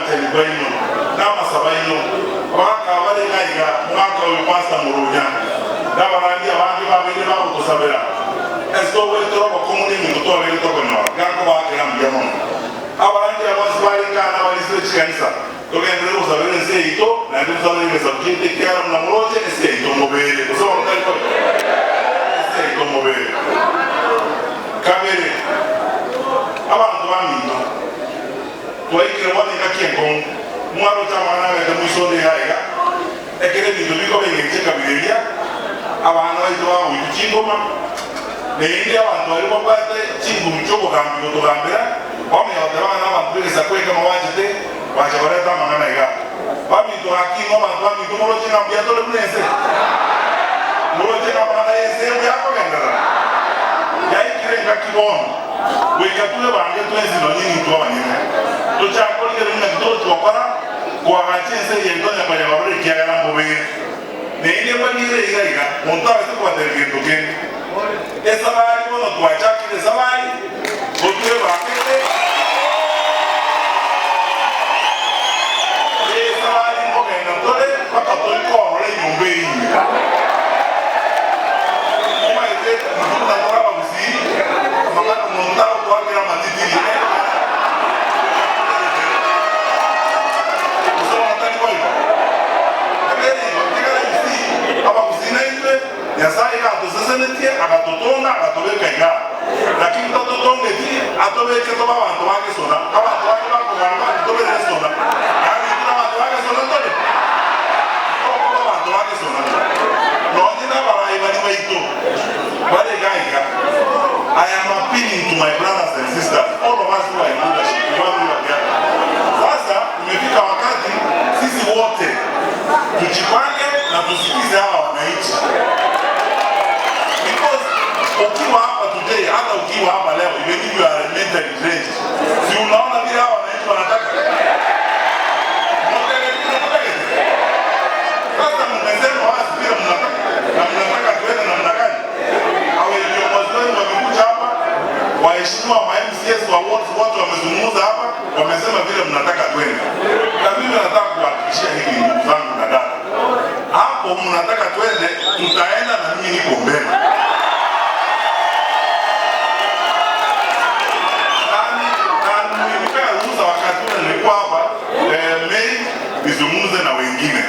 telibaino na masabaino waka wale kaiga mwaka wa pasta murunya na barani abandi babiri babo kusabira esto wetoro ko komuni mindu to wele to kono gango wa kila mjamo abandi abasibali kana balise chikanisa tokendele kusabira seito na ndio sabira sabkite kiara na muroje seito mobile so ndiko seito mobile kabere abantu bamindo twaikire wani kakiengo mwaro tamana wete musonde haiga ekere bindo biko bengeke kabireria abantu baitwa uyikingoma neindi abantu bari bakwate kingu mucyobo kambi kutugambira bamwe batabana abantu bigeza kweka mawajite waje bareta mangana iga bamindo hakingo abantu bamindo moroje ngambia tole munese moroje ngambana yese yako gendera yaikire ngakibono wekatule bange twezino nyingi twabanyine tuchakolere muna kitoro twakora kwa gachense yendonya kwa yabarore kiagara mbobere neinde banire igaiga montawe se kwa tergendo ken esabari bono twachakire sabari botwe bangete esabari mbogenda tole pakatoli kwa hore nyumbei imaite munda tora babusi mangana montawe twakira matitiri Yasai ka tuseseneti akatotonga akatobeka iga lakini tototonge ti atobeke to babantu bake sona abantu bake bakugamba tobere sona yani tira abantu bake sona tole ko babantu bake sona no ndina barayi bali baito bale gaika. I am appealing to my brothers and sisters, all of us who are in leadership, sasa imefika wakati sisi wote tujipange na tusikize hawa wananchi. Ukiwa hapa today, hata ukiwa hapa leo, even if you are mentally drained, si unaona vile hawa wananchi wanataka. Sasa mmesema wazi vile mnataka, na mnataka tuende na mnakani. Hawa viongozi wenu wamekuja hapa, waheshimiwa ma MCS wa wote wamezungumza hapa, wamesema vile mnataka tuende. Na mimi nataka kuhakikishia hili ndugu zangu na dada. Hapo mnataka tuende, tutaenda na mimi niko mbele. Nizungumze na wengine.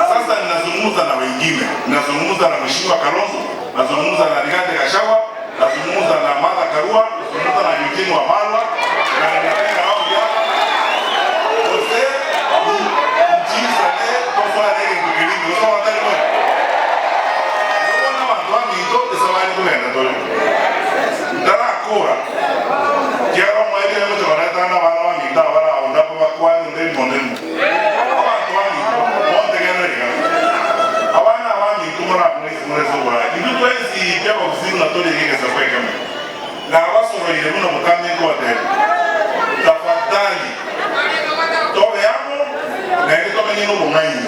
Sasa ninazungumza na wengine. Ninazungumza na Mheshimiwa Kalonzo, nazungumza na Rigathi Gachagua, nazungumza na Martha Karua, nazungumza na Eugene Wamalwa, na ninapenda hao hapa. Wote mjisale kwa nini kukilingo sio watani moja. Kuna watu wamito esawali kwenda tole. Ndara kura. Kiaro mwaile mtu wanataka na wana wamita wala undapo kwa ndio mondeni. Na wasoro ile muna mutani kote tafadhali tobe yako na ile tobe nyino bongaini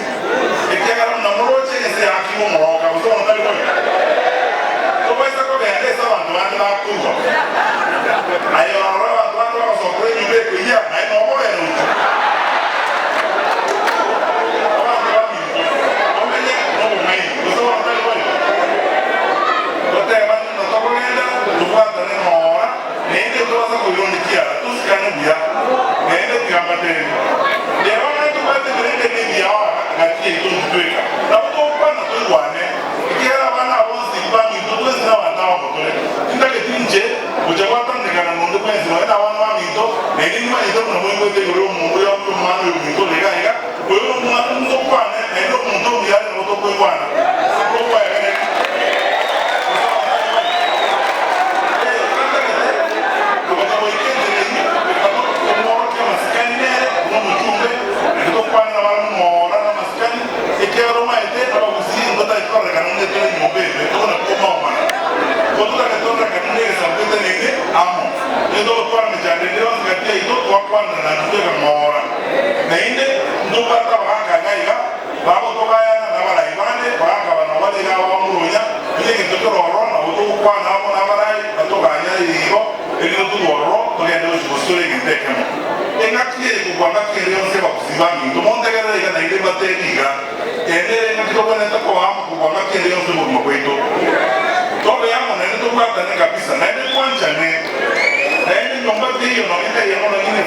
ikiaga na moroche ese hakimu moroka uzo ndali kwa to pesa kwa ende sawa ndo anda kuzo ayo arawa ndo kwa sokwe ni beko ya na ino kwa eno je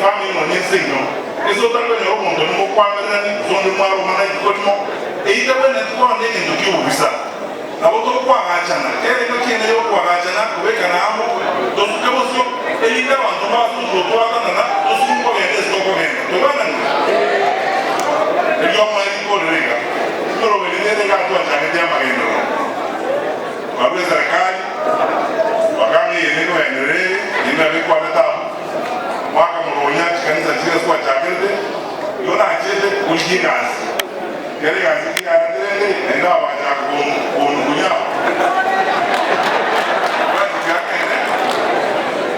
family no ni singo eso tanto ne omo ndo mo kwa mera ni zo ni maro mana ko mo e ita bene ko ne ni ndo ki ubisa na boto kwa achana kele no kine yo kwa achana ko be kana amo to su kabo so e ita wa ndo ma su to ata na to su ko ne sto ko ne to bana ni e yo ma ni ko rega pero be ne ga to achana te ama ngeno wa be serikali wakati yeye ndio endelee ndio alikuwa anataka mwaka mmoja kanisa chile kwa chakende yona acheze kujigazi yale gazi ya ndende ndio waje kununya basi yakene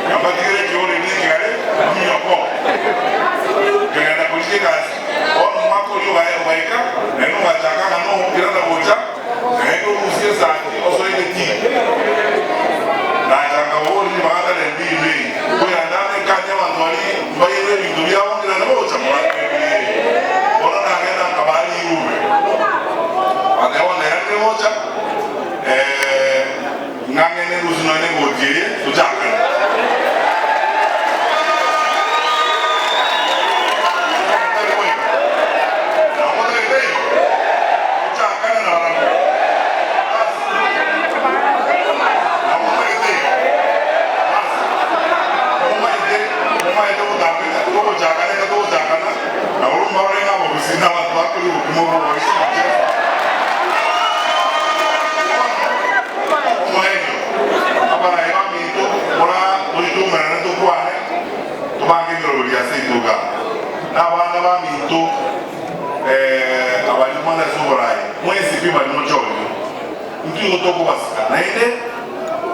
kama kile kione ni kile mnyoko kana kujigazi on mwako leo waika ndio wachaka kama kila na bocha ndio usiye sana oso ile ti na changa woni baada ya mbili kwa ndani kanya wandwali mbaye ni dunia wangu na moja kwa ona na ngenda kabali uwe anaona yake moja ngangene ruzuna ne ngojie tujaka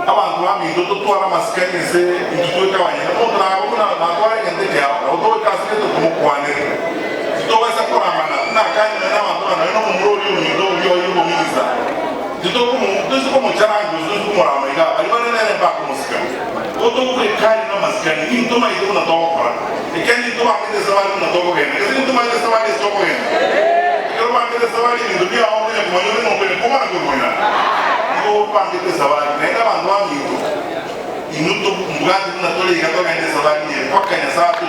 abantu bami tutwara masikani se tutweka wanyana mudra kuna matwara ngende ya odo kasike to kumukwane tutoweza kuramana na kanya na matwara na no muroli ndo yo yubo minisa tutokumu tuzuko mchana tuzuko muramaiga alibana nene pa kumusikani odo kwe kali na masikani ni ntoma ido na tokora ikani ntoma kide sawali na toko gene kasi ntoma kide sawali toko gene kero ba kide sawali ni dunia au ni kumanyoni no kwe kuma na kumanya pande de sabari nenda bantu amigo inuto mugati na tole gato gande sabari kwa kanya saatu